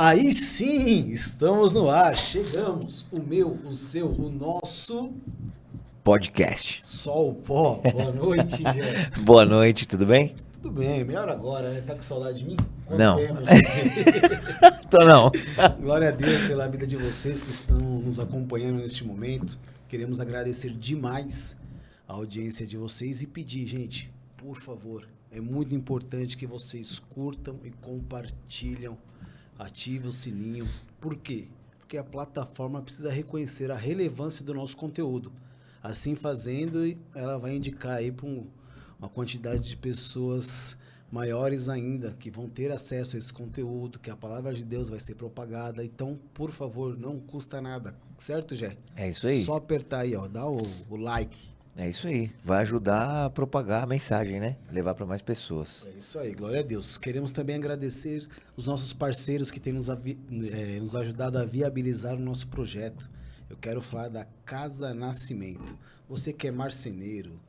Aí sim, estamos no ar, chegamos, o meu, o seu, o nosso Podcast. Sol Pó. Boa noite, Jé. Boa noite, tudo bem? Tudo bem, melhor agora, né? Tá com saudade de mim? Quanto Não. tempo, gente? Tô não. Glória a Deus pela vida de vocês que estão nos acompanhando neste momento. Queremos agradecer demais a audiência de vocês e pedir, gente, por favor, é muito importante que vocês curtam e compartilham, ativem o sininho. Por quê? Porque a plataforma precisa reconhecer a relevância do nosso conteúdo. Assim fazendo, ela vai indicar aí para uma quantidade de pessoas maiores ainda, que vão ter acesso a esse conteúdo, que a palavra de Deus vai ser propagada. Então, por favor, não custa nada, certo, Jé? É isso aí. Só apertar aí, ó, dá o like. É isso aí. Vai ajudar a propagar a mensagem, né? Levar para mais pessoas. É isso aí, glória a Deus. Queremos também agradecer os nossos parceiros que têm nos ajudado a viabilizar o nosso projeto. Eu quero falar da Casa Nascimento. Você que é marceneiro,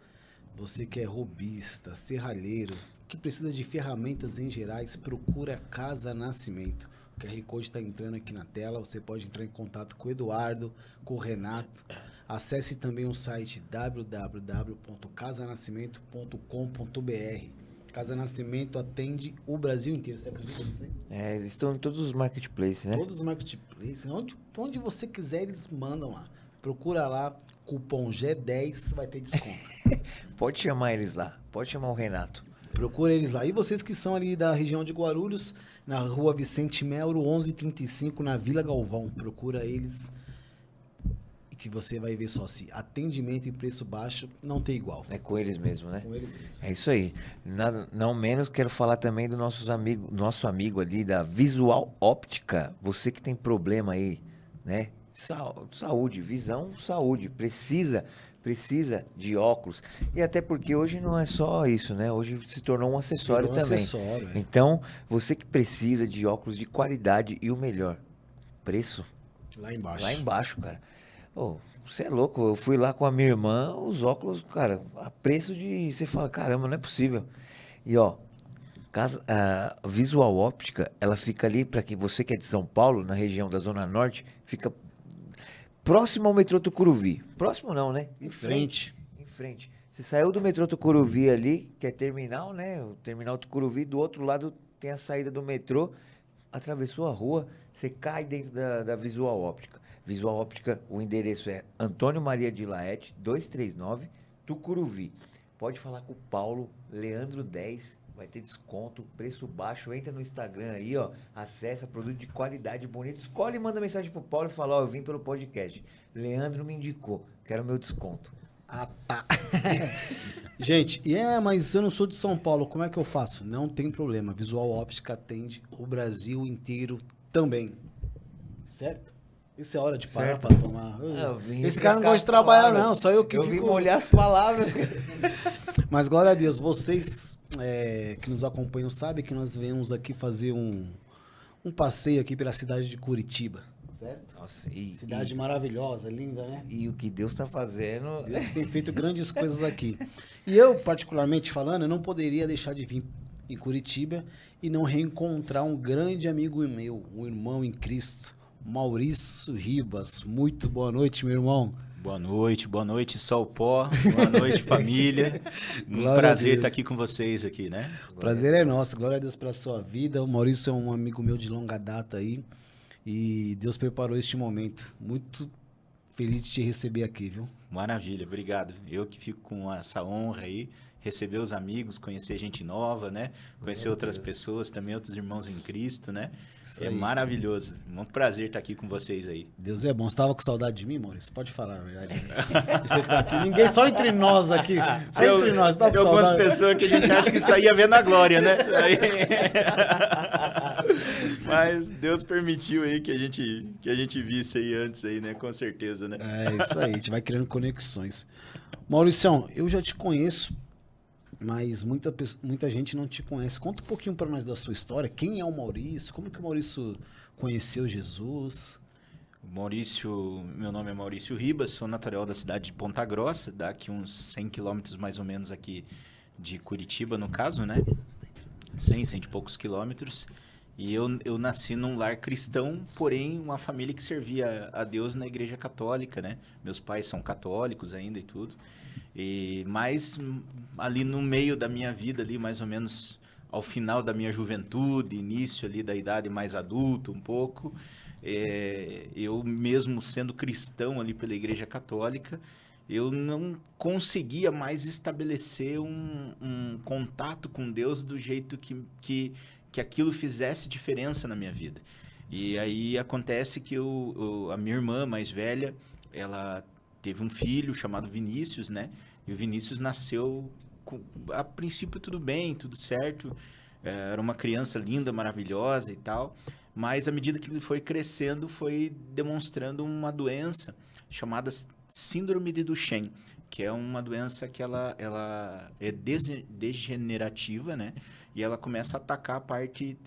você que é robista, serralheiro, que precisa de ferramentas em gerais, procura Casa Nascimento. O QR Code está entrando aqui na tela, você pode entrar em contato com o Eduardo, com o Renato. Acesse também o site www.casanascimento.com.br. Casa Nascimento atende o Brasil inteiro, você acredita nisso aí? É, eles estão em todos os marketplaces, né? Todos os marketplaces, onde você quiser, eles mandam lá. Procura lá, cupom G10, vai ter desconto. Pode chamar eles lá. Pode chamar o Renato. Procura eles lá. E vocês que são ali da região de Guarulhos, na rua Vicente Melo, 1135, na Vila Galvão. Procura eles e que você vai ver só se atendimento e preço baixo não tem igual. É com eles mesmo, né? Com eles mesmo. É isso aí. Nada, não menos, quero falar também do nosso amigo ali da Visual Óptica. Você que tem problema aí, né? Saúde, visão, saúde. Precisa de óculos. E até porque hoje não é só isso, né? Hoje se tornou um acessório Virou um também. acessório, é. Então, você que precisa de óculos de qualidade e o melhor preço, Lá embaixo. lá embaixo, cara. Ô, você é louco, eu fui lá com a minha irmã, os óculos, cara, a preço de... Você fala, caramba, não é possível. E ó, a Visual Óptica, ela fica ali, para que você que é de São Paulo, na região da Zona Norte, fica próximo ao metrô Tucuruvi. Próximo não, né? Em frente. Em frente. Você saiu do metrô Tucuruvi ali, que é terminal, né? O terminal Tucuruvi, do outro lado tem a saída do metrô, atravessou a rua, você cai dentro da Visual Óptica. Visual Óptica, o endereço é Antônio Maria de Laete, 239, Tucuruvi. Pode falar com o Paulo, Leandro 10, vai ter desconto, preço baixo. Entra no Instagram aí, ó, acessa produto de qualidade bonito, escolhe e manda mensagem pro Paulo e fala, ó, eu vim pelo podcast. Leandro me indicou, quero meu desconto. Ah, tá. Gente, mas eu não sou de São Paulo, como é que eu faço? Não tem problema, Visual Óptica atende o Brasil inteiro também. Certo? Isso é hora de parar Certo. pra tomar. Esse cara não gosta de trabalhar, não, só eu que eu fico... vim molhar as palavras. Mas glória a Deus, vocês que nos acompanham sabem que nós viemos aqui fazer um passeio aqui pela cidade de Curitiba, certo? Nossa, Cidade maravilhosa, linda, né? E o que Deus tá fazendo... Deus tem feito grandes coisas aqui. E eu, particularmente falando, eu não poderia deixar de vir em Curitiba e não reencontrar um grande amigo meu, um irmão em Cristo, Maurício Ribas. Muito boa noite, meu irmão. Boa noite, Sol Pó, boa noite, família. Um prazer estar aqui com vocês aqui, né? Prazer é nosso, glória a Deus pela sua vida. O Maurício é um amigo meu de longa data aí e Deus preparou este momento. Muito feliz de te receber aqui, viu? Maravilha, obrigado. Eu que fico com essa honra aí, receber os amigos, conhecer gente nova, né? Conhecer outras pessoas, também outros irmãos em Cristo, né? Isso é aí. Maravilhoso. Um prazer estar aqui com vocês aí. Deus é bom. Você estava com saudade de mim, Maurício? Pode falar a verdade. Você tá aqui. Ninguém, só entre nós aqui. Só entre nós. Tá com Tem algumas saudade? pessoas que a gente acha que só ia ver na glória, né? Mas Deus permitiu aí que a gente visse aí antes aí, né? Com certeza, né? É isso aí. A gente vai criando conexões. Mauricião, eu já te conheço, mas muita gente não te conhece. Conta um pouquinho para nós da sua história. Quem é o Maurício? Como que o Maurício conheceu Jesus? Meu nome é Maurício Ribas, sou natural da cidade de Ponta Grossa, daqui uns 100 quilômetros mais ou menos aqui de Curitiba, no caso, né? 100 e poucos quilômetros. E eu nasci num lar cristão, porém uma família que servia a Deus na igreja católica, né? Meus pais são católicos ainda e tudo. Mas ali no meio da minha vida, ali mais ou menos ao final da minha juventude, início ali da idade mais adulta um pouco, eu mesmo sendo cristão ali pela igreja católica, eu não conseguia mais estabelecer um contato com Deus do jeito que aquilo fizesse diferença na minha vida. E aí acontece que a minha irmã mais velha, ela teve um filho chamado Vinícius, né? E o Vinícius nasceu, a princípio tudo bem, tudo certo. Era uma criança linda, maravilhosa e tal. Mas à medida que ele foi crescendo, foi demonstrando uma doença chamada Síndrome de Duchenne, que é uma doença que ela é degenerativa, né? E ela começa a atacar a parte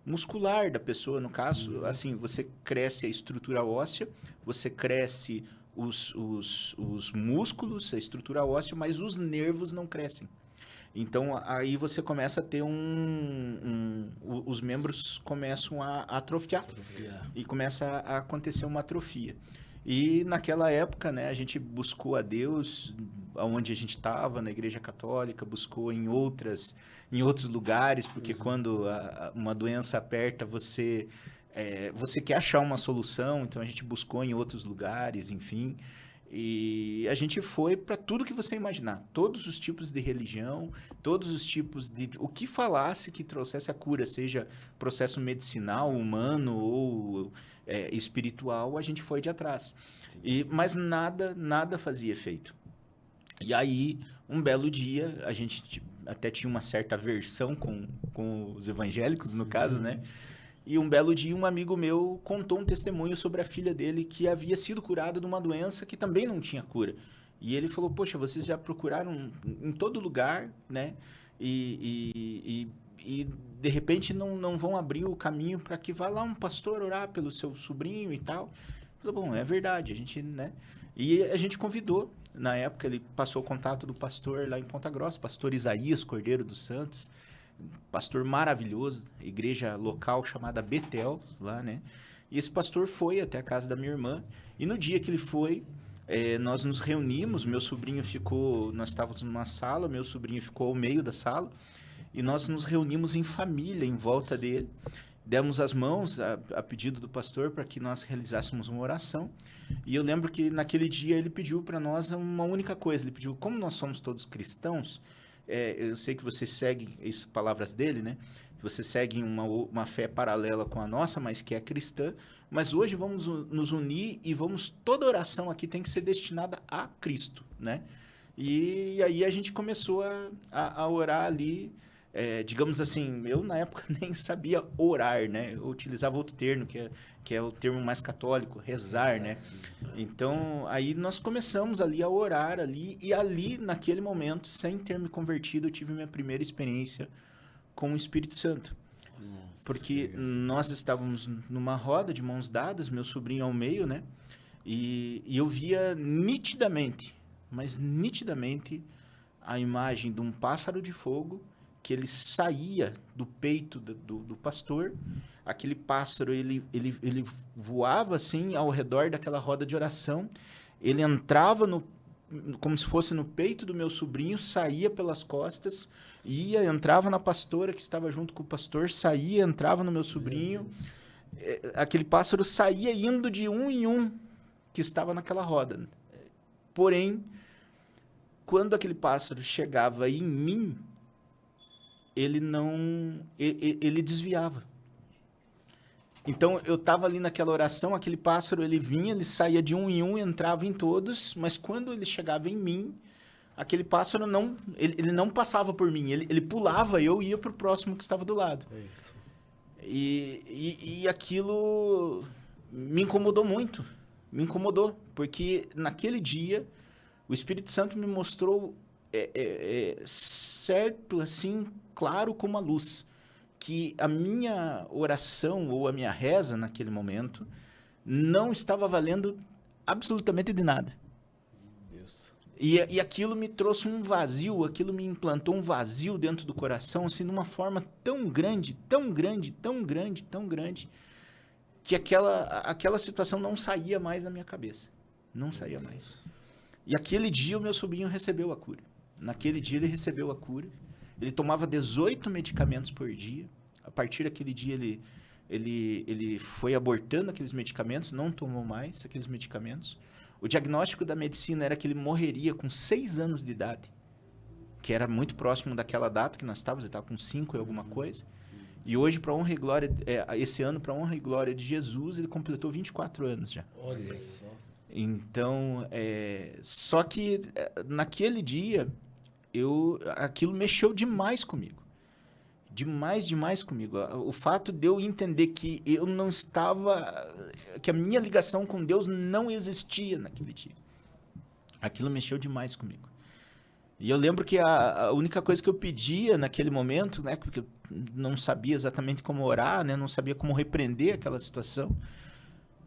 muscular da pessoa. No caso, assim, você cresce a estrutura óssea, você cresce os músculos, a estrutura óssea, mas os nervos não crescem. Então, aí você começa a ter os membros começam a atrofiar. E começa a acontecer uma atrofia. E naquela época, né, a gente buscou a Deus onde a gente estava, na Igreja Católica, buscou em outros lugares, porque quando uma doença aperta, você quer achar uma solução, então a gente buscou em outros lugares, enfim. E a gente foi para tudo que você imaginar, todos os tipos de religião, todos os tipos de... O que falasse que trouxesse a cura, seja processo medicinal, humano ou espiritual, a gente foi de atrás. Mas nada fazia efeito. E aí, um belo dia, a gente até tinha uma certa aversão com os evangélicos, no caso, né? E um belo dia, um amigo meu contou um testemunho sobre a filha dele que havia sido curada de uma doença que também não tinha cura. E ele falou, poxa, vocês já procuraram em todo lugar, né? E de repente não vão abrir o caminho para que vá lá um pastor orar pelo seu sobrinho e tal. Falou, bom, é verdade, a gente, né? E a gente convidou. Na época, ele passou o contato do pastor lá em Ponta Grossa, pastor Isaías Cordeiro dos Santos, pastor maravilhoso, igreja local chamada Betel, lá, né? E esse pastor foi até a casa da minha irmã, e no dia que ele foi, nós nos reunimos, meu sobrinho ficou, nós estávamos numa sala, meu sobrinho ficou ao meio da sala, e nós nos reunimos em família, em volta dele, demos as mãos a pedido do pastor para que nós realizássemos uma oração, e eu lembro que naquele dia ele pediu para nós uma única coisa, ele pediu, como nós somos todos cristãos, eu sei que você segue, isso, palavras dele, né? Você segue uma fé paralela com a nossa, mas que é cristã. Mas hoje vamos nos unir e toda oração aqui tem que ser destinada a Cristo, né? E aí a gente começou a orar ali, digamos assim, eu na época nem sabia orar, né? Eu utilizava outro termo, que é o termo mais católico, rezar, né? Então, aí nós começamos ali a orar ali, e ali, naquele momento, sem ter me convertido, eu tive minha primeira experiência com o Espírito Santo. Nossa, porque nós estávamos numa roda de mãos dadas, meu sobrinho ao meio, né? E eu via nitidamente, mas nitidamente, a imagem de um pássaro de fogo que ele saía do peito do pastor. Aquele pássaro, ele voava assim ao redor daquela roda de oração. Ele entrava como se fosse no peito do meu sobrinho, saía pelas costas, entrava na pastora que estava junto com o pastor, saía, entrava no meu sobrinho. Aquele pássaro saía indo de um em um que estava naquela roda. Porém, quando aquele pássaro chegava em mim, ele desviava. Então, eu estava ali naquela oração, aquele pássaro, ele vinha, ele saía de um em um, entrava em todos, mas quando ele chegava em mim, aquele pássaro ele não passava por mim, ele pulava, eu ia para o próximo que estava do lado. É isso. E aquilo me incomodou muito, porque naquele dia, o Espírito Santo me mostrou certo, assim, claro como a luz, que a minha oração ou a minha reza naquele momento não estava valendo absolutamente de nada. Deus. E aquilo me trouxe um vazio, aquilo me implantou um vazio dentro do coração, assim, de uma forma tão grande, tão grande, tão grande, tão grande, que aquela situação não saía mais da minha cabeça. Não saía mais. E aquele dia o meu sobrinho recebeu a cura. Naquele dia ele recebeu a cura. Ele tomava 18 medicamentos por dia. A partir daquele dia ele foi abortando aqueles medicamentos, não tomou mais aqueles medicamentos. O diagnóstico da medicina era que ele morreria com 6 anos de idade, que era muito próximo daquela data que nós estávamos, ele estava com 5 e alguma coisa. E hoje, para honra e glória, esse ano, para honra e glória de Jesus, ele completou 24 anos já. Olha só. Então, só que naquele dia, aquilo mexeu demais comigo. Demais comigo. O fato de eu entender que eu não estava... que a minha ligação com Deus não existia naquele dia. Aquilo mexeu demais comigo. E eu lembro que a única coisa que eu pedia naquele momento, né, porque eu não sabia exatamente como orar, né, não sabia como repreender aquela situação,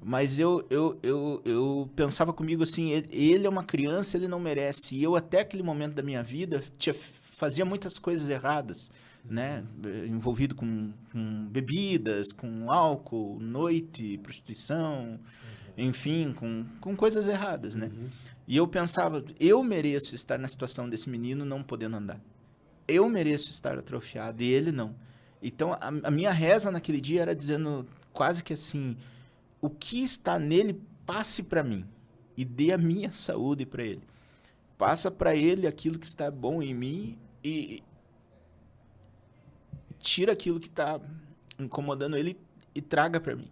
mas eu pensava comigo assim, ele é uma criança, ele não merece. E eu até aquele momento da minha vida fazia muitas coisas erradas, né, envolvido com bebidas, com álcool, noite, prostituição, enfim, com coisas erradas, né? E eu pensava, eu mereço estar na situação desse menino não podendo andar. Eu mereço estar atrofiado e ele não. Então, a minha reza naquele dia era dizendo quase que assim, o que está nele, passe para mim e dê a minha saúde para ele. Passa para ele aquilo que está bom em mim e tira aquilo que está incomodando ele e traga para mim.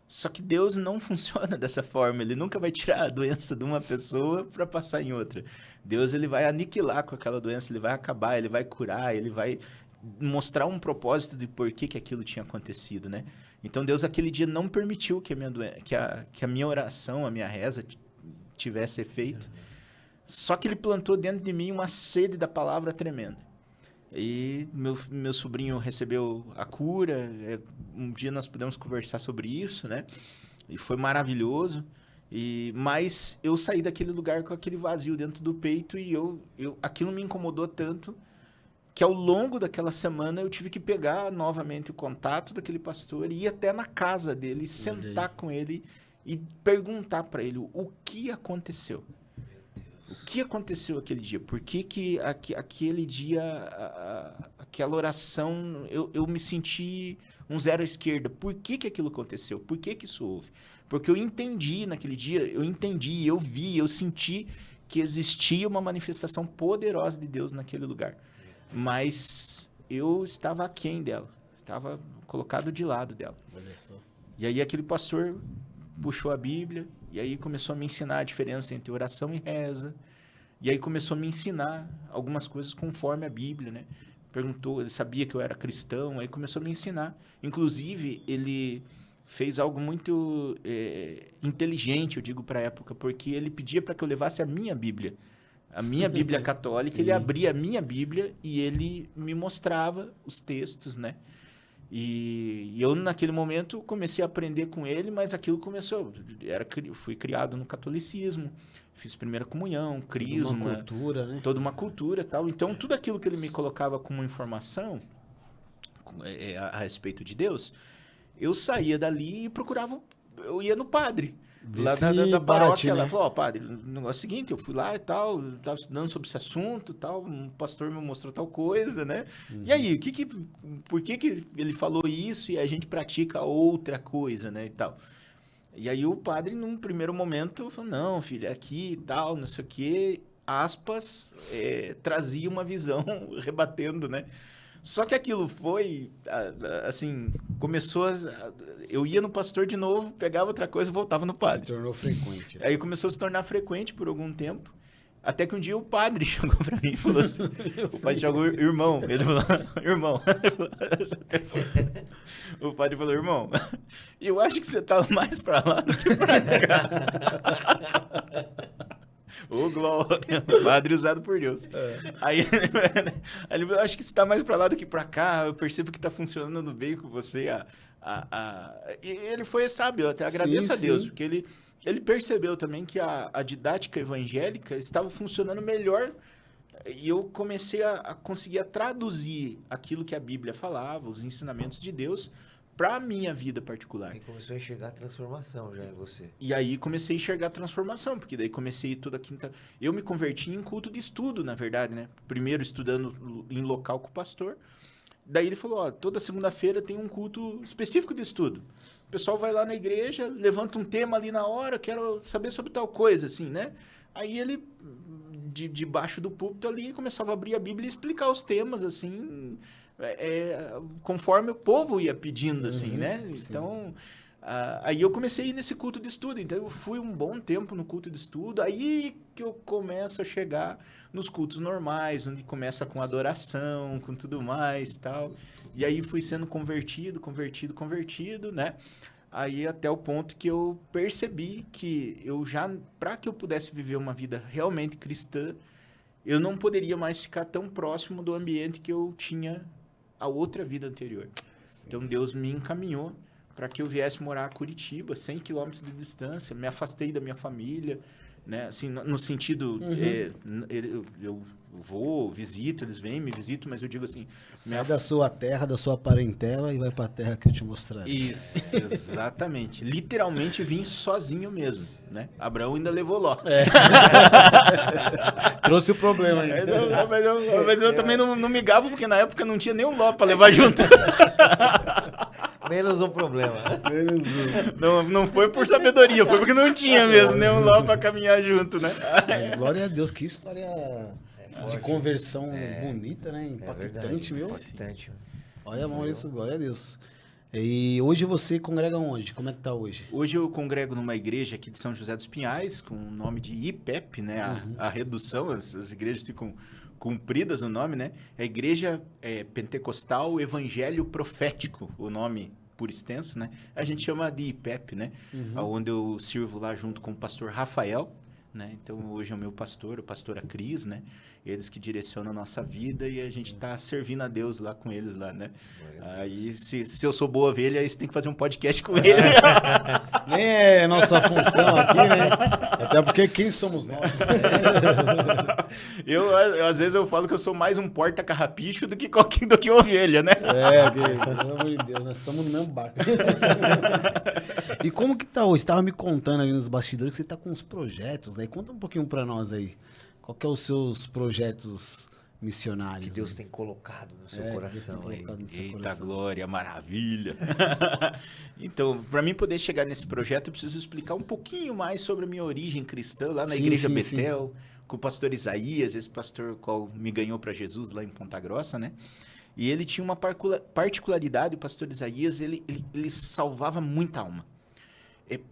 Só que Deus não funciona dessa forma. Ele nunca vai tirar a doença de uma pessoa para passar em outra. Deus ele vai aniquilar com aquela doença, ele vai acabar, ele vai curar, ele vai mostrar um propósito de por que aquilo tinha acontecido, né? Então Deus aquele dia não permitiu que a minha oração, a minha reza tivesse efeito. Só que ele plantou dentro de mim uma sede da palavra tremenda. E meu sobrinho recebeu a cura. Um dia nós pudemos conversar sobre isso, né? E foi maravilhoso. Mas eu saí daquele lugar com aquele vazio dentro do peito e aquilo me incomodou tanto que ao longo daquela semana eu tive que pegar novamente o contato daquele pastor e ir até na casa dele, sentar com ele e perguntar para ele o que aconteceu. O que aconteceu aquele dia? Por que aquele dia, aquela oração, eu me senti um zero à esquerda? Por que aquilo aconteceu? Por que isso houve? Porque eu entendi naquele dia, eu vi, eu senti que existia uma manifestação poderosa de Deus naquele lugar. Mas eu estava aquém dela, estava colocado de lado dela. Olha só. E aí aquele pastor puxou a Bíblia e aí começou a me ensinar a diferença entre oração e reza. E aí começou a me ensinar algumas coisas conforme a Bíblia, né? Perguntou, ele sabia que eu era cristão, aí começou a me ensinar. Inclusive, ele fez algo muito inteligente, eu digo para a época, porque ele pedia para que eu levasse a minha Bíblia católica. Ele abria a minha Bíblia e ele me mostrava os textos, né? E eu, naquele momento, comecei a aprender com ele, mas aquilo começou... fui criado no catolicismo, fiz primeira comunhão, crisma... Toda uma cultura, né? Toda uma cultura e tal. Então, tudo aquilo que ele me colocava como informação a respeito de Deus, eu saía dali e procurava... Eu ia no padre. Lá da paróquia, né? Ela falou, padre, o negócio é o seguinte, eu fui lá e tal, estava estudando sobre esse assunto e tal, um pastor me mostrou tal coisa, né? E aí, por que ele falou isso e a gente pratica outra coisa, né, e tal? E aí o padre, num primeiro momento, falou, não, filho, é aqui e tal, não sei o quê, aspas, trazia uma visão rebatendo, né? Só que aquilo foi, assim, eu ia no pastor de novo, pegava outra coisa e voltava no padre. Se tornou frequente. Aí começou a se tornar frequente por algum tempo, até que um dia o padre chegou pra mim e falou assim, o padre chamou irmão, ele falou, irmão, o padre falou, irmão, eu acho que você tá mais pra lá do que pra cá. Ô, glória, padre usado por Deus. Aí ele falou, acho que você tá mais pra lá do que pra cá, eu percebo que tá funcionando bem com você. E ele foi sábio, eu até agradeço a Deus, porque ele percebeu também que a didática evangélica estava funcionando melhor e eu comecei a conseguir traduzir aquilo que a Bíblia falava, os ensinamentos de Deus, para a minha vida particular. Aí começou a enxergar a transformação já em você. E aí comecei a enxergar a transformação, porque daí comecei toda quinta... Eu me converti em culto de estudo, na verdade, né? Primeiro estudando em local com o pastor. Daí ele falou, ó, toda segunda-feira tem um culto específico de estudo. O pessoal vai lá na igreja, levanta um tema ali na hora, quero saber sobre tal coisa, assim, né? Aí ele, debaixo do púlpito ali, começava a abrir a Bíblia e explicar os temas, assim, conforme o povo ia pedindo, assim, né? Então, aí eu comecei a ir nesse culto de estudo. Então, eu fui um bom tempo no culto de estudo. Aí que eu começo a chegar nos cultos normais, onde começa com adoração, com tudo mais e tal. E aí fui sendo convertido, né? Aí até o ponto que eu percebi que para que eu pudesse viver uma vida realmente cristã, eu não poderia mais ficar tão próximo do ambiente que eu tinha a outra vida anterior. Sim. Então Deus me encaminhou para que eu viesse morar a Curitiba, 100 quilômetros de distância, me afastei da minha família, né? Assim, no sentido, eu vou, visito, eles vêm, me visitam, mas eu digo assim... Sai da sua terra, da sua parentela e vai para a terra que eu te mostrarei. Isso, exatamente. Literalmente vim sozinho mesmo, né? Abraão ainda levou Ló. Trouxe o problema aí. Mas eu também não me gavo, porque na época não tinha nem um Ló para levar junto. Menos um problema. Não foi por sabedoria, foi porque não tinha mesmo nenhum Ló para caminhar junto, né? Mas glória a Deus, que história de conversão bonita, né? Impactante, viu? Impactante. Olha, Maurício, glória a Deus. E hoje você congrega onde? Como é que tá hoje? Hoje eu congrego numa igreja aqui de São José dos Pinhais, com o nome de IPEP, né? A redução, as igrejas ficam compridas o nome, né? A Igreja Pentecostal Evangelho Profético, o nome por extenso, né? A gente chama de IPEP, né? Onde eu sirvo lá junto com o pastor Rafael, né? Então hoje é o meu pastor, a pastora Cris, né? Eles que direcionam a nossa vida e a gente está servindo a Deus lá com eles lá, né? Aí, se eu sou boa ovelha, aí você tem que fazer um podcast com ele. Nem é nossa função aqui, né? Até porque quem somos nós? Às vezes eu falo que eu sou mais um porta-carrapicho do que ovelha, né? Pelo amor de Deus, nós estamos no mesmo barco. E como que tá hoje? Você estava me contando ali nos bastidores que você tá com uns projetos, né? Conta um pouquinho para nós aí. Qual que é os seus projetos missionários? Que Deus tem colocado no seu coração aí. Eita glória, maravilha. Então, para mim poder chegar nesse projeto, eu preciso explicar um pouquinho mais sobre a minha origem cristã lá na Igreja Betel, com o pastor Isaías, esse pastor qual me ganhou para Jesus lá em Ponta Grossa, né? E ele tinha uma particularidade, o pastor Isaías, ele salvava muita alma.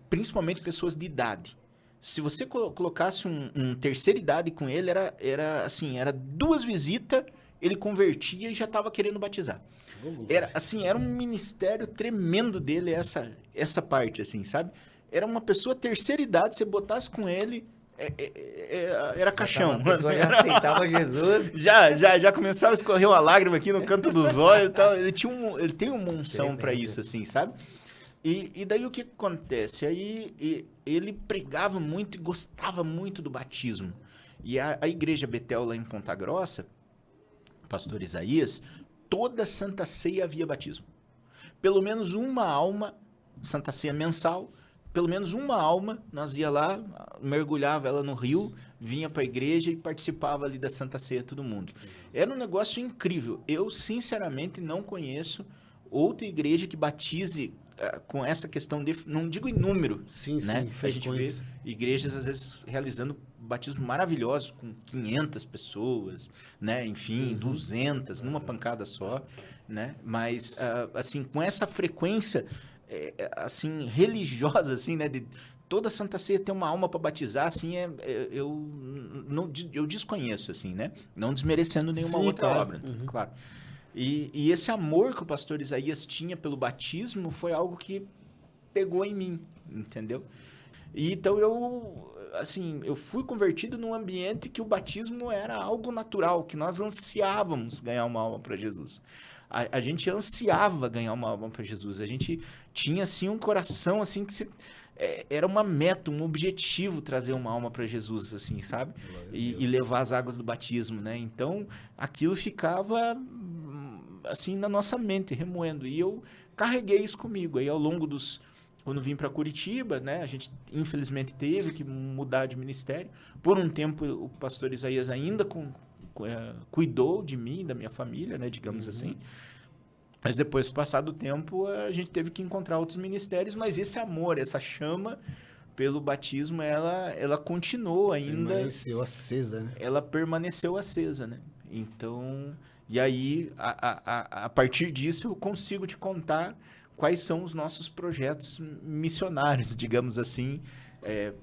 Principalmente pessoas de idade. Se você colocasse um terceira idade com ele, era 2 visitas, ele convertia e já estava querendo batizar. Era um ministério tremendo dele, essa parte, assim, sabe? Era uma pessoa terceira idade, você botasse com ele, era caixão. A pessoa já aceitava Jesus. Já começava a escorrer uma lágrima aqui no canto dos olhos e tal. Ele tem uma unção para isso, assim, sabe? E daí o que acontece? Aí ele pregava muito e gostava muito do batismo. E a Igreja Betel lá em Ponta Grossa, pastor Isaías, toda Santa Ceia havia batismo. Pelo menos uma alma, Santa Ceia mensal, pelo menos uma alma, nós ia lá, mergulhava ela no rio, vinha para a igreja e participava ali da Santa Ceia, todo mundo. Era um negócio incrível. Eu, sinceramente, não conheço outra igreja que batize com essa questão de, não digo em número, né? A gente vê igrejas às vezes realizando batismos maravilhosos com 500 pessoas, né? Enfim, 200 numa pancada só, né? Mas assim, com essa frequência assim religiosa assim, né, de toda Santa Ceia ter uma alma para batizar, assim, eu desconheço, assim, né? Não desmerecendo nenhuma outra obra, claro. E esse amor que o pastor Isaías tinha pelo batismo foi algo que pegou em mim, entendeu? E então eu fui convertido num ambiente que o batismo era algo natural, que nós ansiávamos ganhar uma alma para Jesus. A gente ansiava ganhar uma alma para Jesus. A gente tinha, assim, um coração, assim, que era uma meta, um objetivo trazer uma alma para Jesus, assim, sabe? E levar as águas do batismo, né? Então, aquilo ficava, assim, na nossa mente, remoendo. E eu carreguei isso comigo. Aí, ao longo quando vim para Curitiba, né? A gente, infelizmente, teve que mudar de ministério. Por um tempo, o pastor Isaías ainda cuidou de mim, da minha família, né? Digamos assim. Mas depois, passado o tempo, a gente teve que encontrar outros ministérios, mas esse amor, essa chama pelo batismo, ela continuou ainda. Permaneceu acesa, né? Ela permaneceu acesa, né? Então, e aí, a partir disso, eu consigo te contar quais são os nossos projetos missionários, digamos assim.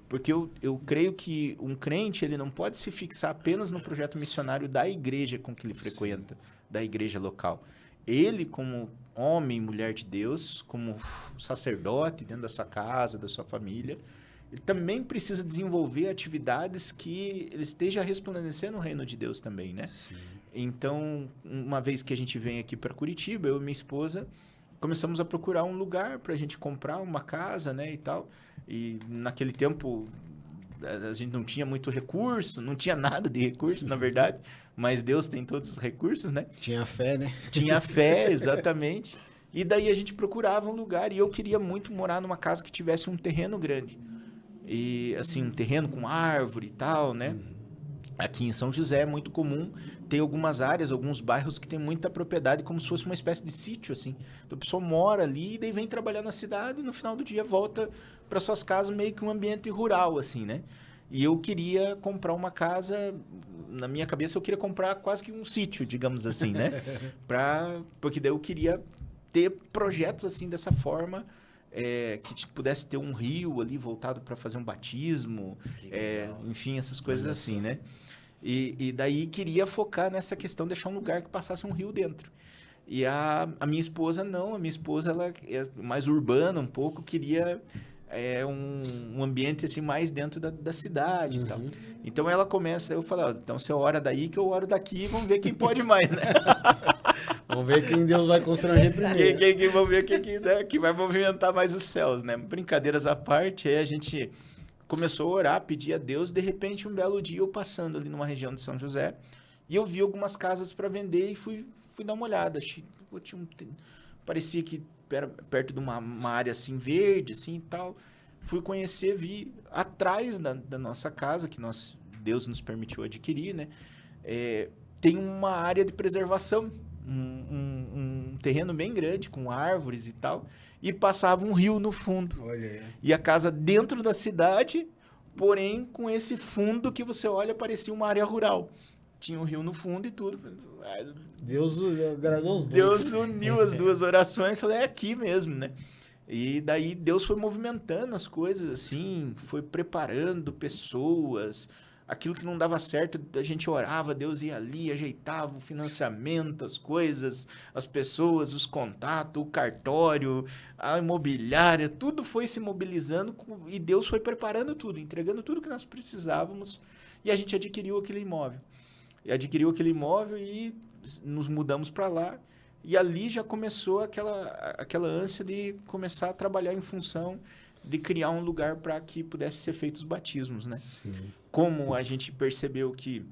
Porque eu creio que um crente, ele não pode se fixar apenas no projeto missionário da igreja com que ele frequenta, da igreja local. Ele, como homem e mulher de Deus, como sacerdote dentro da sua casa, da sua família, ele também precisa desenvolver atividades que ele esteja resplandecendo o reino de Deus também, né? Sim. Então, uma vez que a gente vem aqui para Curitiba, eu e minha esposa começamos a procurar um lugar para a gente comprar uma casa, né, e tal. E naquele tempo a gente não tinha muito recurso, não tinha nada de recurso, na verdade, mas Deus tem todos os recursos, né? Tinha fé, né? Tinha fé, exatamente. E daí a gente procurava um lugar e eu queria muito morar numa casa que tivesse um terreno grande. E, assim, um terreno com árvore e tal, né? Aqui em São José é muito comum ter algumas áreas, alguns bairros que tem muita propriedade, como se fosse uma espécie de sítio, assim. Então a pessoa mora ali e daí vem trabalhar na cidade e no final do dia volta para suas casas, meio que um ambiente rural, assim, né? E eu queria comprar uma casa, na minha cabeça eu queria comprar quase que um sítio, digamos assim, né? Porque daí eu queria ter projetos assim dessa forma, que pudesse ter um rio ali voltado para fazer um batismo, enfim, essas coisas assim, né? E daí queria focar nessa questão, deixar um lugar que passasse um rio dentro. E a minha esposa não, a minha esposa ela é mais urbana um pouco, queria um ambiente assim mais dentro da cidade e tal. Então ela começa, eu falo, então você ora daí que eu oro daqui, vamos ver quem pode mais, né? Vamos ver quem Deus vai constranger primeiro. Vamos ver quem né, que vai movimentar mais os céus, né? Brincadeiras à parte, aí a gente começou a orar, pedir a Deus, de repente um belo dia eu passando ali numa região de São José, e eu vi algumas casas para vender e fui dar uma olhada. Parecia que era perto de uma área assim verde, assim e tal. Fui conhecer, vi atrás da nossa casa, que Deus nos permitiu adquirir, né? Tem uma área de preservação, um terreno bem grande, com árvores e tal, e passava um rio no fundo. Olha aí. E a casa dentro da cidade, porém com esse fundo que você olha, parecia uma área rural. Tinha um rio no fundo e tudo. Deus agradou os dois. Deus uniu as duas orações, falei, é aqui mesmo, né? E daí Deus foi movimentando as coisas, assim, foi preparando pessoas. Aquilo que não dava certo, a gente orava, Deus ia ali, ajeitava o financiamento, as coisas, as pessoas, os contatos, o cartório, a imobiliária, tudo foi se mobilizando e Deus foi preparando tudo, entregando tudo que nós precisávamos e a gente adquiriu aquele imóvel. E nos mudamos para lá e ali já começou aquela ânsia de começar a trabalhar em função de criar um lugar para que pudesse ser feitos os batismos, né? Sim. Como a gente percebeu que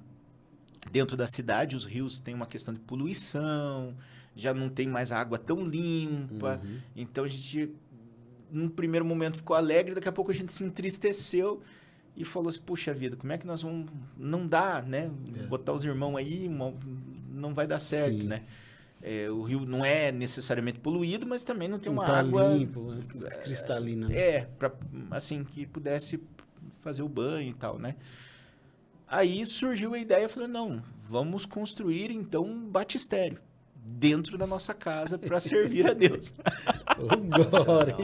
dentro da cidade os rios têm uma questão de poluição, já não tem mais água tão limpa, então a gente, num primeiro momento, ficou alegre, daqui a pouco a gente se entristeceu e falou assim, puxa vida, como é que nós vamos... Não dá, né? Botar os irmãos aí, não vai dar certo, Sim. né? O rio não é necessariamente poluído, mas também não tem uma tá água... limpo, cristalina. Né? Pra, assim, que pudesse fazer o banho e tal, né? Aí surgiu a ideia, eu falei, não, vamos construir, então, um batistério dentro da nossa casa para servir a Deus. Glória!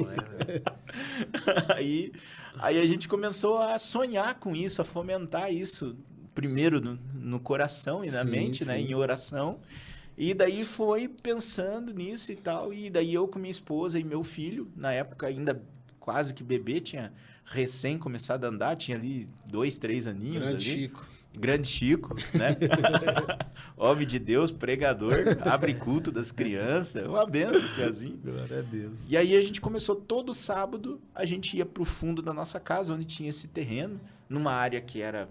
Aí a gente começou a sonhar com isso, a fomentar isso, primeiro no coração e na mente, né? Em oração. E daí foi pensando nisso e tal, e daí eu com minha esposa e meu filho, na época ainda quase que bebê, tinha recém começado a andar, tinha ali 2, 3 aninhos Grande ali. Chico. Grande Chico, né? Homem de Deus, pregador, abre culto das crianças, uma benção, Piazinho. Glória a Deus. E aí a gente começou todo sábado, a gente ia pro fundo da nossa casa, onde tinha esse terreno, numa área que era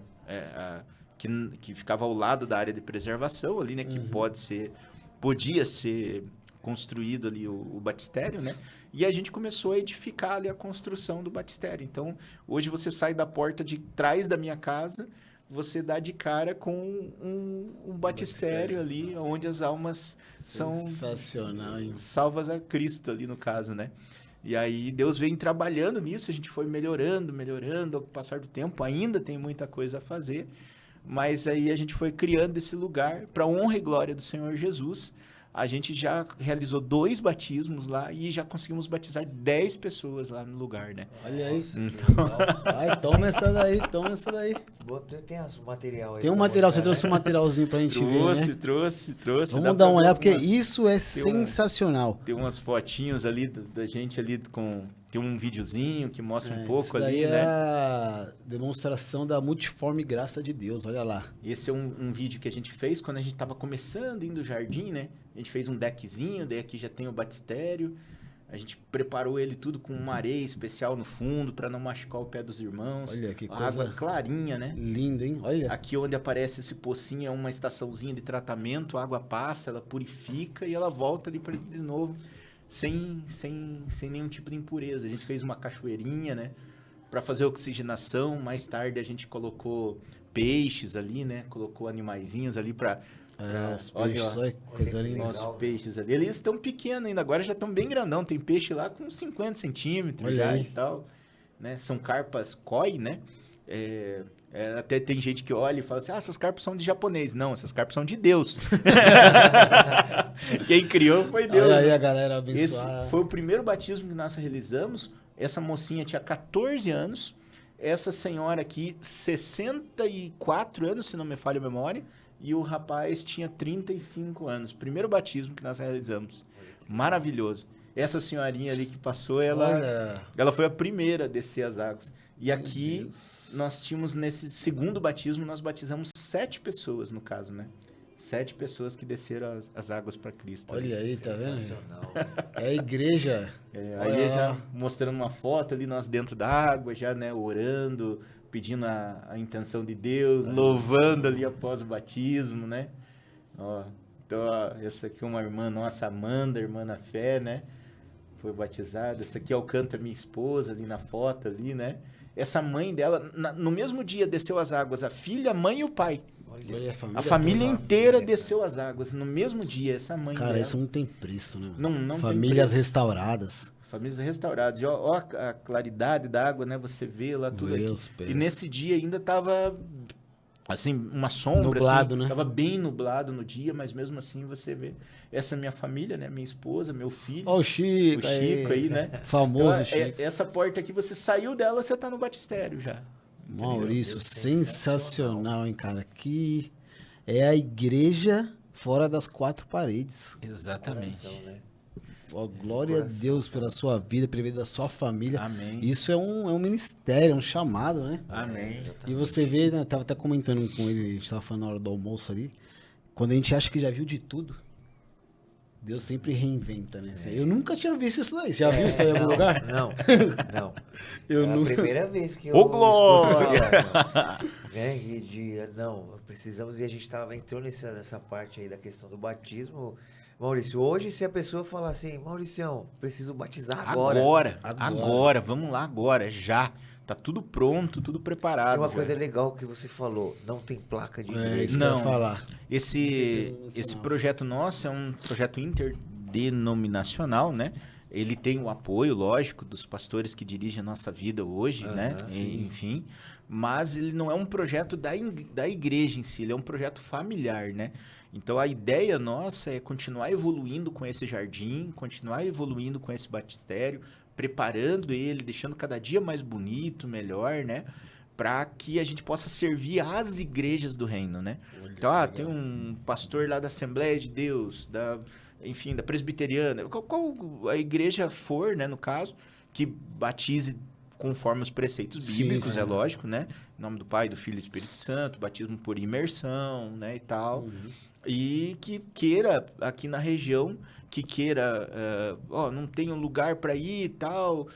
que ficava ao lado da área de preservação ali, né? Que podia ser construído ali o batistério, né? E a gente começou a edificar ali a construção do batistério. Então, hoje você sai da porta de trás da minha casa, você dá de cara com um batistério ali, onde as almas são Sensacional, hein? salvas a Cristo ali no caso, né? E aí Deus vem trabalhando nisso, a gente foi melhorando ao passar do tempo, ainda tem muita coisa a fazer, mas aí a gente foi criando esse lugar para honra e glória do Senhor Jesus. A gente já realizou 2 batismos lá e já conseguimos batizar 10 pessoas lá no lugar, né? Olha isso. Então, Vai, toma essa daí, toma essa daí. Tem um material aí. Tem um pra material, mostrar, você trouxe um materialzinho pra gente ver, né? trouxe. Vamos Dá dar pra uma ver olhada, porque algumas- isso é sensacional. Tem umas fotinhos ali da gente ali com... Tem um videozinho que mostra um pouco Isso daí ali, é né? a demonstração da multiforme graça de Deus, olha lá. Esse é um vídeo que a gente fez quando a gente estava começando indo no jardim, né? A gente fez um deckzinho, daí aqui já tem o batistério. A gente preparou ele tudo com uma areia especial no fundo para não machucar o pé dos irmãos. Olha que A coisa água clarinha, né? linda, hein? Olha. Aqui onde aparece esse pocinho é uma estaçãozinha de tratamento, a água passa, ela purifica e ela volta ali para de novo sem nenhum tipo de impureza. A gente fez uma cachoeirinha, né? Para fazer oxigenação. Mais tarde a gente colocou peixes ali, né? Colocou animaizinhos ali para Os olha, peixes, ó. olha, coisa Olha que linda. nossos legal, peixes ali. Eles estão pequenos ainda, agora já estão bem grandão. Tem peixe lá com 50 centímetros Olha já aí. e tal. Né? São carpas koi, né? Até tem gente que olha e fala assim, essas carpas são de japonês. Não, essas carpas são de Deus. Quem criou foi Deus. Olha aí né? a galera Esse abençoada. foi o primeiro batismo que nós realizamos. Essa mocinha tinha 14 anos. Essa senhora aqui, 64 anos, se não me falha a memória. E o rapaz tinha 35 anos. Primeiro batismo que nós realizamos. Maravilhoso. Essa senhorinha ali que passou, Olha, ela foi a primeira a descer as águas. E meu aqui, Deus. nós tínhamos, nesse segundo batismo, nós batizamos 7 pessoas, no caso, né? 7 pessoas que desceram as águas para Cristo. ali. Olha aí, tá vendo? Sensacional. É a igreja. Aí Olha já lá. mostrando uma foto ali, nós dentro da água, já, né, orando, pedindo a intenção de Deus, louvando ali após o batismo, né? Ó, então, ó, essa aqui é uma irmã nossa, Amanda, irmã na fé, né? Foi batizada. Essa aqui é o canto, minha esposa, ali na foto, ali, né? Essa mãe dela, no mesmo dia desceu as águas, a filha, a mãe e o pai. Olha A família toda. inteira desceu as águas, no mesmo dia, essa mãe Cara, dela. isso não tem preço, né? mano? Não tem Famílias preço. restauradas. Famílias restauradas. E ó a claridade da água, né? Você vê lá tudo Vê aqui. os pés. E nesse dia ainda tava, assim, uma sombra. Nublado, assim, né? Tava bem nublado no dia, mas mesmo assim você vê. Essa é minha família, né? Minha esposa, meu filho. Ó o Chico, o Chico aí, né? Famoso Então, Chico. essa porta aqui, você saiu dela, você tá no batistério já. Maurício, Deus, sensacional, hein, cara? Que é a igreja fora das 4 paredes. Exatamente. Coração, né? Ó, glória a Deus pela sua vida, pela vida da sua família. Amém. Isso é um ministério, é um chamado, né? Amém. E você vê, né, tava até comentando com ele, a gente tava falando na hora do almoço ali, quando a gente acha que já viu de tudo, Deus sempre reinventa, né? Eu nunca tinha visto isso daí. Você já viu isso aí em algum lugar? Não, não. Eu É a nunca. primeira vez que eu Ô, glória! escuto falar, né? E não, precisamos, e a gente entrou nessa parte aí da questão do batismo. Maurício, hoje se a pessoa falar assim, Mauricião, preciso batizar agora. Agora. Vamos lá agora, já. Tá tudo pronto, tudo E preparado. uma já. coisa legal que você falou, não tem placa de É igreja. isso que eu Não. ia falar. Esse Internacional. projeto nosso é um projeto interdenominacional, né? Ele tem o apoio, lógico, dos pastores que dirigem a nossa vida hoje, né? sim. Enfim, mas ele não é um projeto da igreja em si, ele é um projeto familiar, né? Então a ideia nossa é continuar evoluindo com esse jardim, continuar evoluindo com esse batistério, preparando ele, deixando cada dia mais bonito, melhor, né? Para que a gente possa servir às igrejas do reino, né? Então, tem um pastor lá da Assembleia de Deus, enfim, da presbiteriana, qual a igreja for, né, no caso, que batize conforme os preceitos Sim, bíblicos, sim. é lógico, né? Em nome do Pai, do Filho e do Espírito Santo, batismo por imersão, né, e tal. E que queira, aqui na região, que queira, não tem um lugar para ir e tal,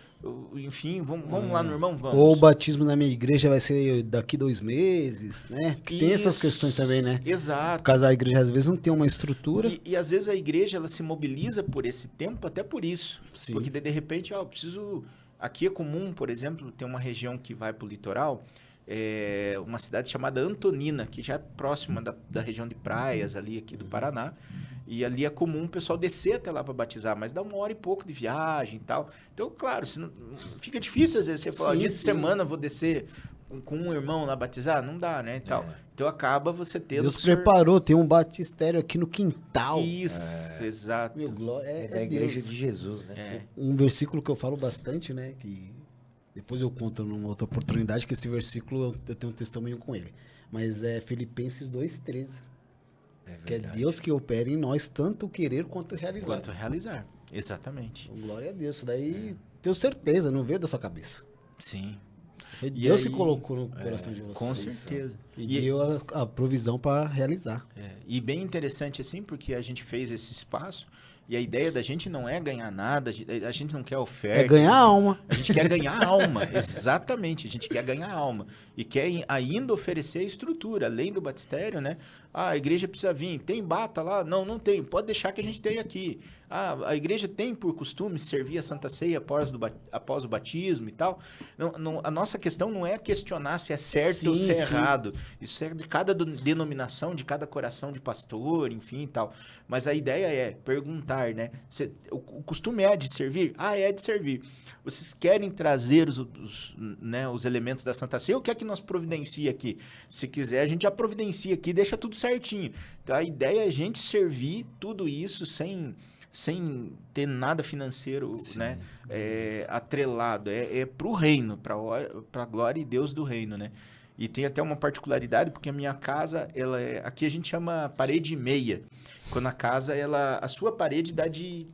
enfim, vamos lá no irmão, vamos. Ou o batismo na minha igreja vai ser daqui 2 meses, né? Porque tem essas questões também, né? Por Exato. causa da igreja, às vezes, não tem uma estrutura. E às vezes a igreja ela se mobiliza por esse tempo, até por isso. Sim. Porque de repente, eu preciso. Aqui é comum, por exemplo, tem uma região que vai para o litoral, uma cidade chamada Antonina, que já é próxima da região de praias ali aqui do Paraná. E ali é comum o pessoal descer até lá para batizar, mas dá 1 hora e pouco de viagem e tal. Então, claro, fica difícil às vezes você falar, dia de semana vou descer com um irmão lá batizar, não dá, né, e tal. Então acaba você tendo... Deus preparou, tem um batistério aqui no quintal. Isso, exato. Meu, glória, É da igreja Deus. de Jesus, né? Um versículo que eu falo bastante, né? Que depois eu conto numa outra oportunidade, que esse versículo eu tenho um testemunho com ele. Mas é Filipenses 2,13. Que é Deus que opera em nós tanto o querer quanto o realizar. Quanto realizar, exatamente. Então, glória a Deus. Isso daí tenho certeza, não veio da sua cabeça. Sim. Foi E Deus que aí- colocou no coração de vocês. Com certeza. E deu a provisão para realizar. E bem interessante assim, porque a gente fez esse espaço e a ideia da gente não é ganhar nada, a gente não quer oferta. É ganhar a alma. A gente quer ganhar alma, exatamente. A gente quer ganhar alma. E quer ainda oferecer a estrutura, além do batistério, né? A igreja precisa vir. Tem bata lá? Não, não tem. Pode deixar que a gente tem aqui. A igreja tem por costume servir a Santa Ceia após o batismo e tal. A nossa questão não é questionar se é certo ou se é errado. Isso é de cada denominação, de cada coração de pastor, enfim e tal. Mas a ideia é perguntar, né? O costume é de servir? É de servir. Vocês querem trazer os elementos da Santa Ceia? O que é que nós providencia aqui? Se quiser, a gente já providencia aqui, deixa tudo certinho. Então, a ideia é a gente servir tudo isso sem ter nada financeiro, né, atrelado. É para o reino, para a glória e Deus do reino, né? E tem até uma particularidade, porque a minha casa, aqui a gente chama parede e meia. Quando a casa, a sua parede dá de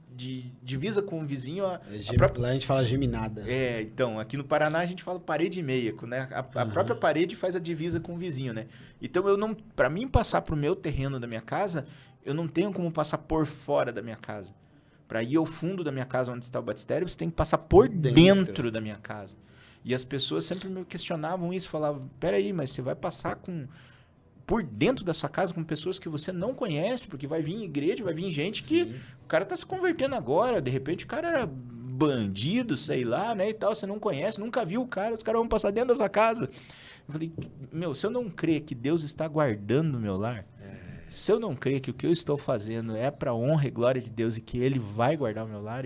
divisa com o vizinho. Lá a gente fala geminada. Então, aqui no Paraná a gente fala parede e meia, né? A própria parede faz a divisa com o vizinho, né? Então, para mim passar para o meu terreno da minha casa, eu não tenho como passar por fora da minha casa. Para ir ao fundo da minha casa, onde está o batistério, você tem que passar por dentro da minha casa. E as pessoas sempre me questionavam isso, falavam, peraí, mas você vai passar por dentro da sua casa com pessoas que você não conhece, porque vai vir igreja, vai vir gente que o cara está se convertendo agora, de repente o cara era bandido, sei lá, né, e tal, você não conhece, nunca viu o cara, os caras vão passar dentro da sua casa. Eu falei, se eu não crer que Deus está guardando o meu lar, se eu não crer que o que eu estou fazendo é para honra e glória de Deus e que Ele vai guardar o meu lar,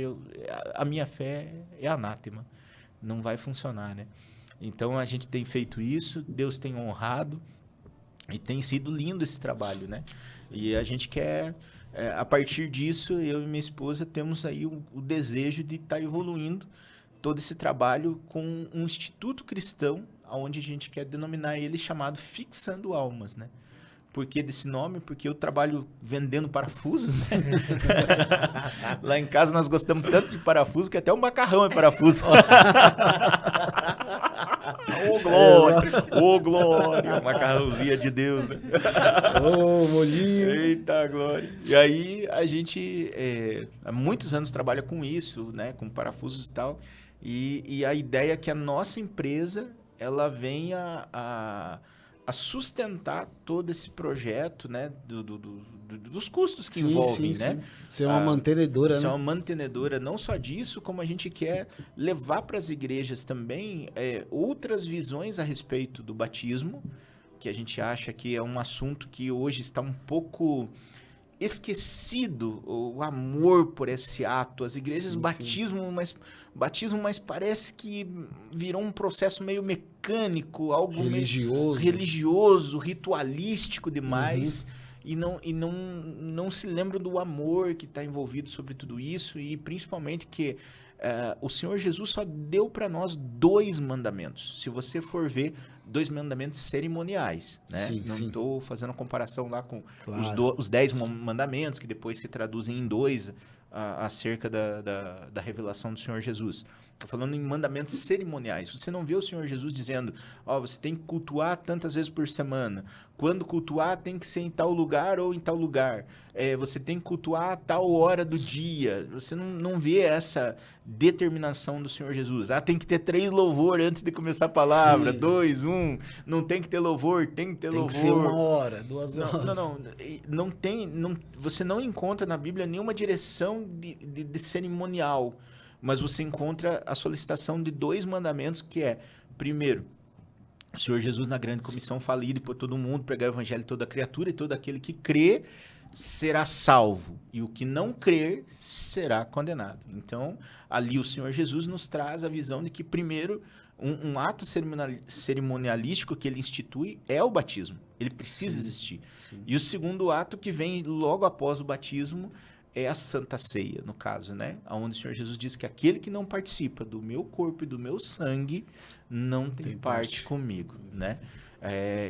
a minha fé é anátema. Não vai funcionar, né? Então, a gente tem feito isso, Deus tem honrado e tem sido lindo esse trabalho, né? E a gente quer, a partir disso, eu e minha esposa temos aí o desejo de estar evoluindo todo esse trabalho com um instituto cristão, onde a gente quer denominar ele chamado Fixando Almas, né? Por que desse nome? Porque eu trabalho vendendo parafusos, né? Lá em casa nós gostamos tanto de parafuso que até o macarrão é parafuso. Ô, glória! Ô, glória! Macarrãozinho de Deus, né? Ô, molinho! Eita, glória! E aí a gente há muitos anos trabalha com isso, né? Com parafusos e tal. E a ideia é que a nossa empresa ela venha a sustentar todo esse projeto, né, dos custos que envolvem, né? Ser uma mantenedora, ser né? uma mantenedora, não só disso, como a gente quer levar para as igrejas também outras visões a respeito do batismo, que a gente acha que é um assunto que hoje está um pouco esquecido, o amor por esse ato. As igrejas batismo, mas parece que virou um processo meio mecânico, algo religioso, meio religioso, ritualístico demais. E não se lembram do amor que está envolvido sobre tudo isso, e principalmente que o Senhor Jesus só deu para nós 2 mandamentos. Se você for ver 2 mandamentos cerimoniais, né? Sim, Não sim. estou fazendo comparação lá com Claro. os 10 mandamentos, que depois se traduzem em 2 acerca da revelação do Senhor Jesus. Estou falando em mandamentos cerimoniais. Você não vê o Senhor Jesus dizendo, você tem que cultuar tantas vezes por semana. Quando cultuar, tem que ser em tal lugar ou em tal lugar. Você tem que cultuar a tal hora do dia. Você não vê essa determinação do Senhor Jesus. Tem que ter 3 louvor antes de começar a palavra. Sim. 2, 1. Não tem que ter louvor, tem que ter Tem louvor. que ser 1 hora, 2 horas. Não tem, você não encontra na Bíblia nenhuma direção de cerimonial, mas você encontra a solicitação de 2 mandamentos, que é, primeiro, o Senhor Jesus na grande comissão fala, ide por todo mundo, pregar o evangelho a toda criatura, e todo aquele que crê será salvo, e o que não crer será condenado. Então, ali o Senhor Jesus nos traz a visão de que, primeiro, um ato cerimonialístico que ele institui é o batismo. Ele precisa existir. Sim. E o segundo ato que vem logo após o batismo é a Santa Ceia, no caso, né? Onde o Senhor Jesus diz que aquele que não participa do meu corpo e do meu sangue não tem parte comigo, né?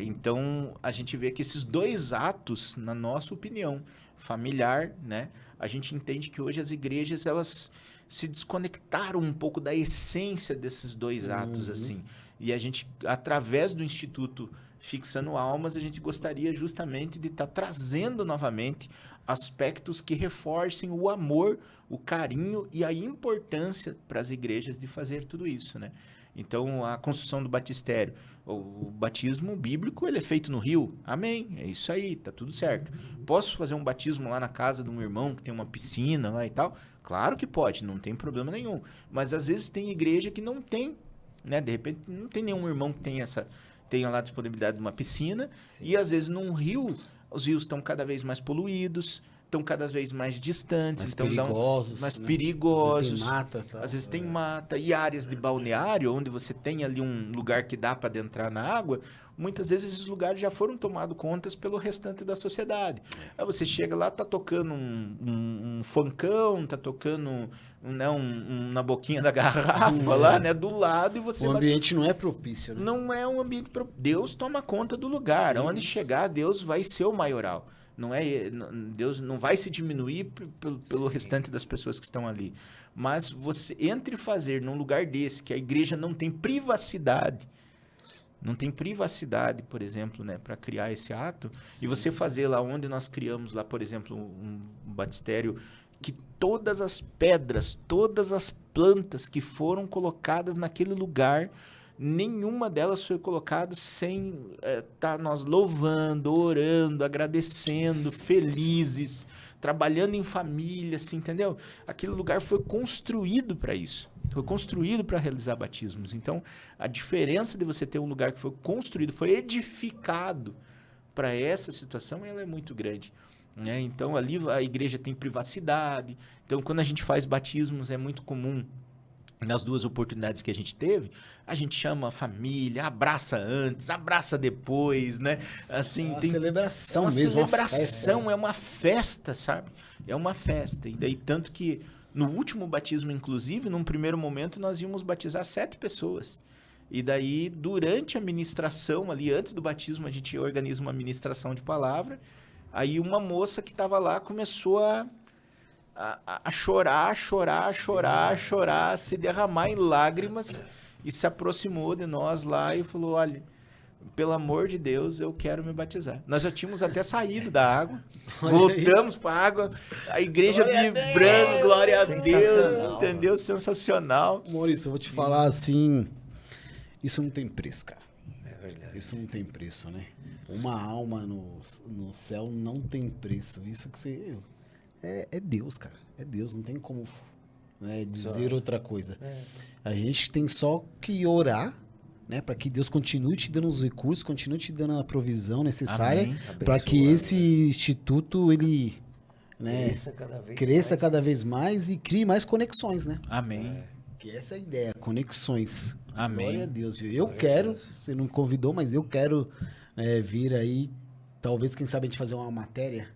Então, a gente vê que esses 2 atos, na nossa opinião, familiar, né? A gente entende que hoje as igrejas, elas se desconectaram um pouco da essência desses 2 atos, assim. E a gente, através do Instituto Fixando Almas, a gente gostaria justamente de estar trazendo novamente aspectos que reforcem o amor, o carinho e a importância para as igrejas de fazer tudo isso, né? Então, a construção do batistério, o batismo bíblico, ele é feito no rio. Amém, é isso aí, tá tudo certo. Posso fazer um batismo lá na casa de um irmão que tem uma piscina lá e tal? Claro que pode, não tem problema nenhum. Mas às vezes tem igreja que não tem, né? De repente não tem nenhum irmão que tenha lá a disponibilidade de uma piscina. Sim. E às vezes num rio, os rios estão cada vez mais poluídos, estão cada vez mais distantes, mais então perigosos, mais né? perigosos. Às vezes tem mata, e áreas de balneário, onde você tem ali um lugar que dá para adentrar na água, muitas vezes esses lugares já foram tomados contas pelo restante da sociedade. Aí você chega lá, tá tocando um funkão, tá tocando na boquinha da garrafa lá, né, do lado, e você... O ambiente não é propício, né? Não é um ambiente propício. Deus toma conta do lugar. Sim. Onde chegar, Deus vai ser o maioral. Deus não vai se diminuir pelo restante das pessoas que estão ali. Mas você, entre fazer num lugar desse, que a igreja não tem privacidade, por exemplo, né, para criar esse ato, sim, e você fazer lá onde nós criamos, lá, por exemplo, um batistério, que todas as pedras, todas as plantas que foram colocadas naquele lugar, nenhuma delas foi colocada sem estar nós louvando, orando, agradecendo, felizes, trabalhando em família, assim, entendeu? Aquele lugar foi construído para isso. Foi construído para realizar batismos. Então, a diferença de você ter um lugar que foi construído, foi edificado para essa situação, ela é muito grande. Né? Então, ali a igreja tem privacidade. Então, quando a gente faz batismos, é muito comum. Nas 2 oportunidades que a gente teve, a gente chama a família, abraça antes, abraça depois, né? Assim, é uma celebração mesmo. É uma celebração, é uma festa, sabe? É uma festa. E daí, tanto que no último batismo, inclusive, num primeiro momento, nós íamos batizar 7 pessoas. E daí, durante a ministração, ali antes do batismo, a gente organiza uma ministração de palavra. Aí uma moça que estava lá começou a chorar, se derramar em lágrimas, e se aproximou de nós lá e falou, olha, pelo amor de Deus, eu quero me batizar. Nós já tínhamos até saído da água, voltamos para a água, a igreja vibrando, glória a Deus, entendeu? Sensacional. Maurício, eu vou te falar assim, isso não tem preço, cara. É verdade. Isso não tem preço, né? Uma alma no céu não tem preço. Isso que você... É Deus, cara. É Deus, não tem como, né, dizer outra coisa. A gente tem só que orar, né, para que Deus continue te dando os recursos, continue te dando a provisão necessária para que esse instituto ele, né, cresça cada vez mais e crie mais conexões, né? Amém. Que essa é a ideia, conexões. Amém. Glória a Deus, viu? Eu quero, você não me convidou, mas eu quero vir aí, talvez, quem sabe, a gente fazer uma matéria.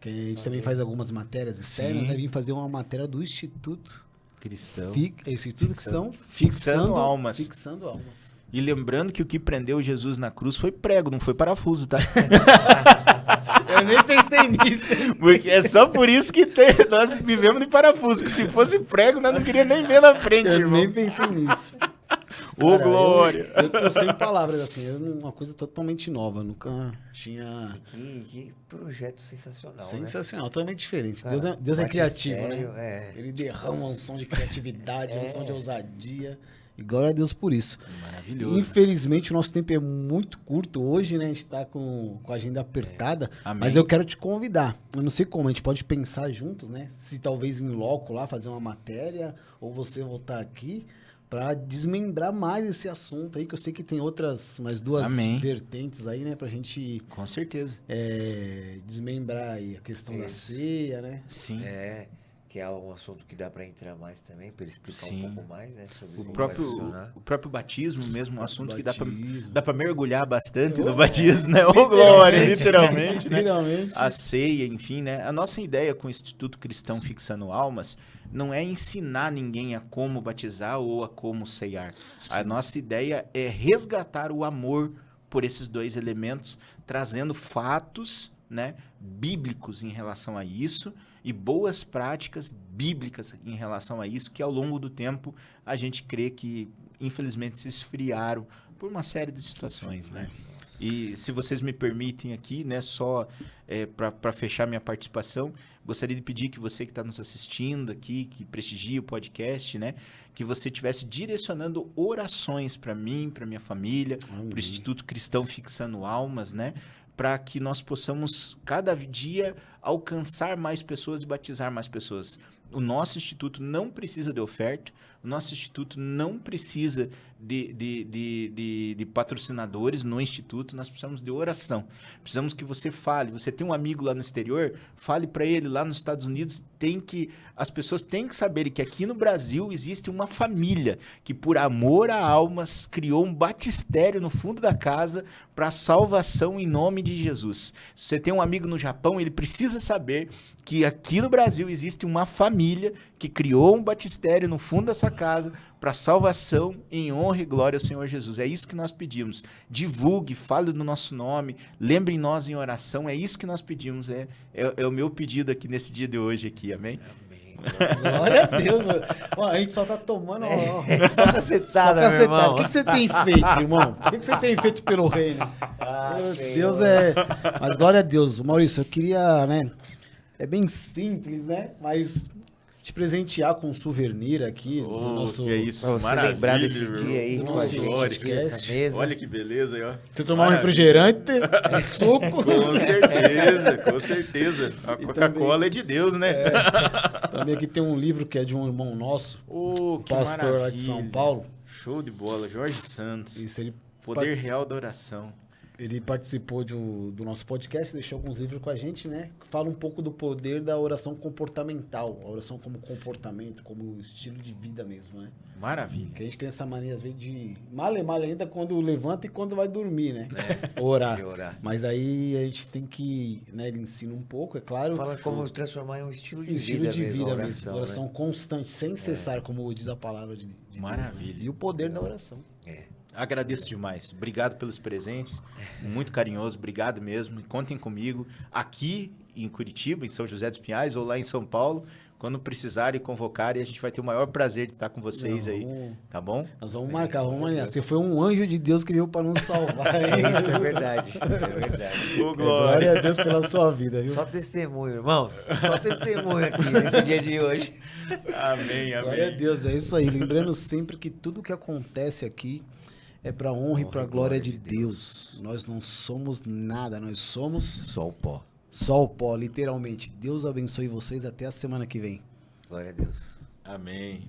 Que a gente também faz algumas matérias externas, né? Vim fazer uma matéria do Instituto Cristão. Instituto Cristão Fixando Almas. Fixando almas. E lembrando que o que prendeu Jesus na cruz foi prego, não foi parafuso, tá? Eu nem pensei nisso. Porque é só por isso que nós vivemos de parafuso. Que se fosse prego, nós não queríamos nem ver na frente, Eu irmão. nem pensei nisso. Ô, Cara, glória! Eu tô sem palavras, assim. Uma coisa totalmente nova. Nunca tinha... Que projeto sensacional, Sensacional, totalmente diferente. Cara, Deus é bate criativo, sério, né? é. Ele derrama um som de criatividade, um som de ousadia. E glória a Deus por isso. Maravilhoso. Infelizmente, o nosso tempo é muito curto hoje, né? A gente tá com a agenda apertada. Amém. Mas eu quero te convidar. Eu não sei como, a gente pode pensar juntos, né? Se talvez em loco lá, fazer uma matéria, ou você voltar aqui, para desmembrar mais esse assunto aí, que eu sei que tem mais duas Amém. vertentes aí, né? Pra gente Com certeza. desmembrar aí a questão da Isso. ceia, né? Sim. Que é um assunto que dá para entrar mais também, para ele explicar Sim. um pouco mais, né? Sobre O como próprio, vai funcionar. o próprio batismo mesmo, um assunto que Batismo. dá pra mergulhar bastante no batismo, né? Ô, glória, literalmente, né? Literalmente. A ceia, enfim, né? A nossa ideia com o Instituto Cristão Fixando Almas não é ensinar ninguém a como batizar ou a como ceiar. A nossa ideia é resgatar o amor por esses dois elementos, trazendo fatos, né, bíblicos em relação a isso e boas práticas bíblicas em relação a isso, que ao longo do tempo a gente crê que, infelizmente, se esfriaram por uma série de situações, né? E se vocês me permitem aqui, né, só para fechar minha participação, gostaria de pedir que você que está nos assistindo aqui, que prestigia o podcast, né, que você estivesse direcionando orações para mim, para minha família, para o Instituto Cristão Fixando Almas, né, para que nós possamos cada dia alcançar mais pessoas e batizar mais pessoas. O nosso instituto não precisa de oferta, o nosso instituto não precisa de patrocinadores no instituto, nós precisamos de oração. Precisamos que você fale, você tem um amigo lá no exterior, fale para ele lá nos Estados Unidos, as pessoas têm que saber que aqui no Brasil existe uma família que por amor a almas criou um batistério no fundo da casa para salvação em nome de Jesus. Se você tem um amigo no Japão, ele precisa saber que aqui no Brasil existe uma família que criou um batistério no fundo dessa casa para salvação em honra e glória ao Senhor Jesus. É isso que nós pedimos. Divulgue, fale do nosso nome, lembre nós em oração. É isso que nós pedimos. É o meu pedido aqui nesse dia de hoje aqui. Amém? Glória a Deus, mano. Ó, a gente só tá tomando Só cacetada, meu irmão. O que você tem feito, irmão? O que você tem feito pelo reino? Meu Deus, Mas glória a Deus. Maurício, eu queria, né? É bem simples, né? Mas te presentear com um souvenir aqui do nosso... Que é isso, Pra você maravilha, lembrar desse meu dia aí irmão. com a Nosso gente glória, aqui nessa mesa. Olha que beleza aí, ó. Você tomar um refrigerante de suco. Com certeza, com certeza. A Coca-Cola é de Deus, né? Também aqui tem um livro que é de um irmão nosso, Que pastor lá de São maravilha. Paulo. Show de bola, Jorge Santos. Isso, ele Poder real da oração. Ele participou do nosso podcast, deixou alguns livros com a gente, né? Fala um pouco do poder da oração comportamental. A oração como comportamento, como estilo de vida mesmo, né? Maravilha. Porque a gente tem essa mania, às vezes, de male ainda quando levanta e quando vai dormir, né? Orar. De orar. Mas aí a gente tem que, né? Ele ensina um pouco, é claro. Fala como transformar em um estilo de um vida estilo de mesmo, vida a mesmo. né? Oração constante, sem cessar, como diz a palavra de Deus, né? Maravilha. E o poder da oração. Agradeço demais. Obrigado pelos presentes. Muito carinhoso. Obrigado mesmo. E contem comigo aqui em Curitiba, em São José dos Pinhais, ou lá em São Paulo. Quando precisarem, convocarem, a gente vai ter o maior prazer de estar com vocês aí. Tá bom? Nós vamos marcar, vamos alinhar. Você foi um anjo de Deus que veio para nos salvar. Hein? Isso é verdade. É verdade. Ô, Glória a Deus pela sua vida, viu? Só testemunho, irmãos. Só testemunho aqui nesse dia de hoje. Amém, amém. Glória a Deus, é isso aí. Lembrando sempre que tudo que acontece aqui é para honra e para glória de Deus. Nós não somos nada, nós somos Só o pó. só o pó, literalmente. Deus abençoe vocês até a semana que vem. Glória a Deus. Amém.